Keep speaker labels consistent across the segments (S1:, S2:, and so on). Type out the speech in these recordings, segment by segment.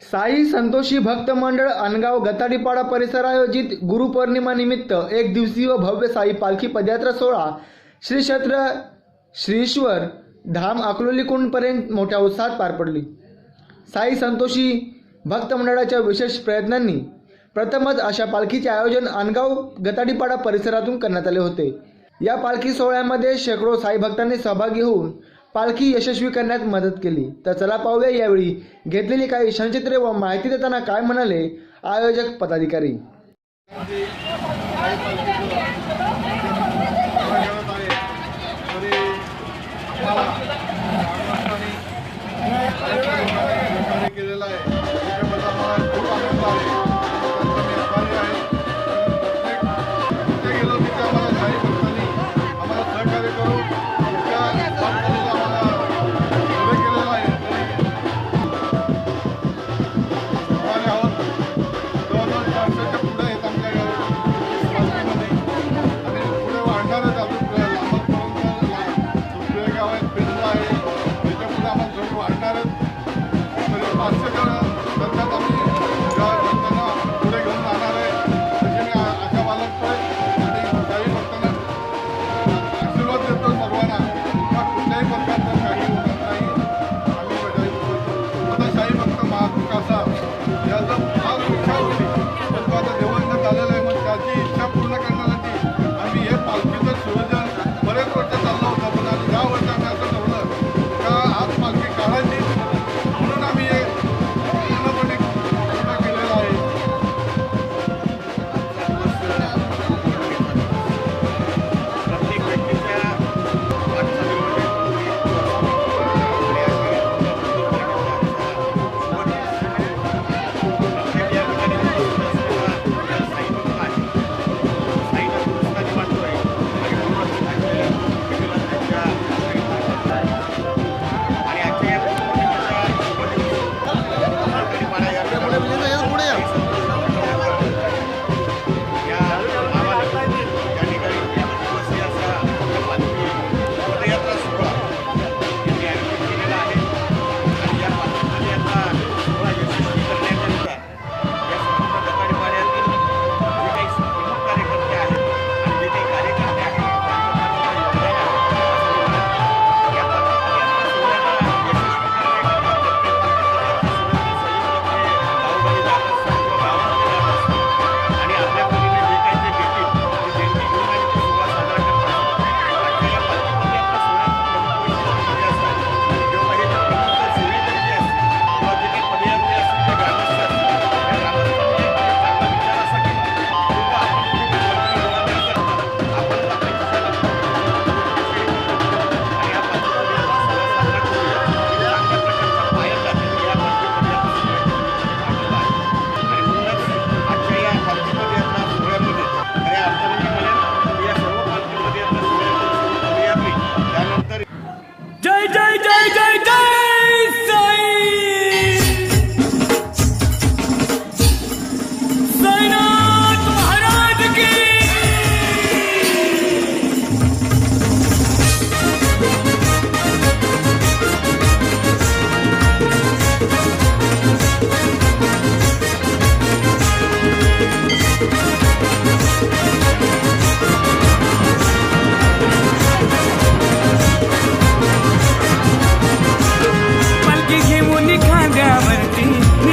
S1: साई संतोषी भक्त मंडळ अनगाव गताडीपाडा परिसर आयोजित गुरुपौर्णिमा निमित्त एक दिवसीय भव्य साई पालखी पदयात्रा सोहळा श्री क्षेत्र श्रीश्वर धाम अकलोली कुंडपर्यंत मोठ्या उत्साहात पार पडली। साई संतोषी भक्त मंडळाच्या विशेष प्रयत्नांनी प्रथमच अशा पालखीचे आयोजन अनगाव गताडीपाडा परिसरातून करण्यात आले होते। या पालखी सोहळ्यामध्ये शेकडो साई भक्तांनी सहभागी होऊन पालखी यशस्वी करण्यात मदत केली। तर चला पाहूया यावेळी घेतलेली काही क्षणचित्रे व माहिती देताना काय म्हणाले आयोजक पदाधिकारी।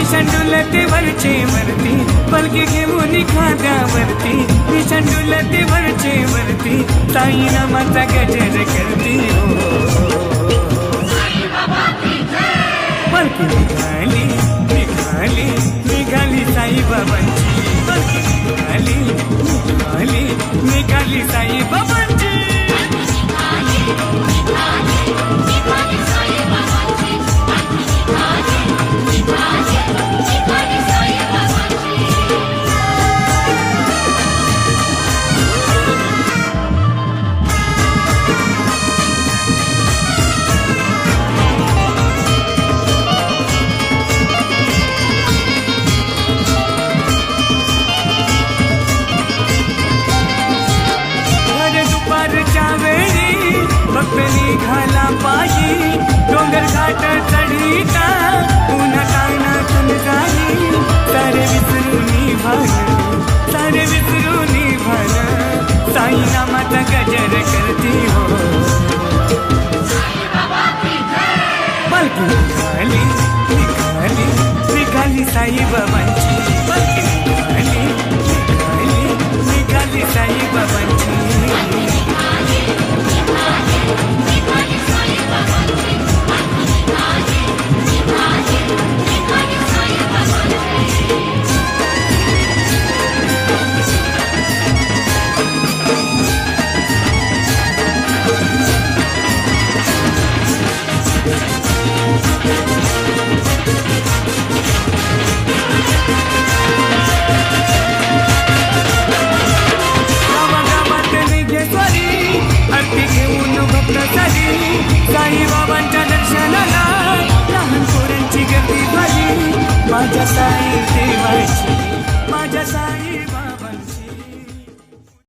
S2: संडुलते वरचे वरती पलकी घेऊन खाद्यावरती मी संडुलते वरचे वरती साई नामाचा गजर करती पलकी निघाली निघाली निघाली साई बाबांची पलकी निघाली निघाली निघाली साई बाबांची साईबाबांची पालखी निघाली निघाली निघाली साईबाबांची आरती घेऊन भक्त झाली साईबाबांच्या दर्शनाला लहान पोरांची गर्दी झाली माझ्या साई देवाची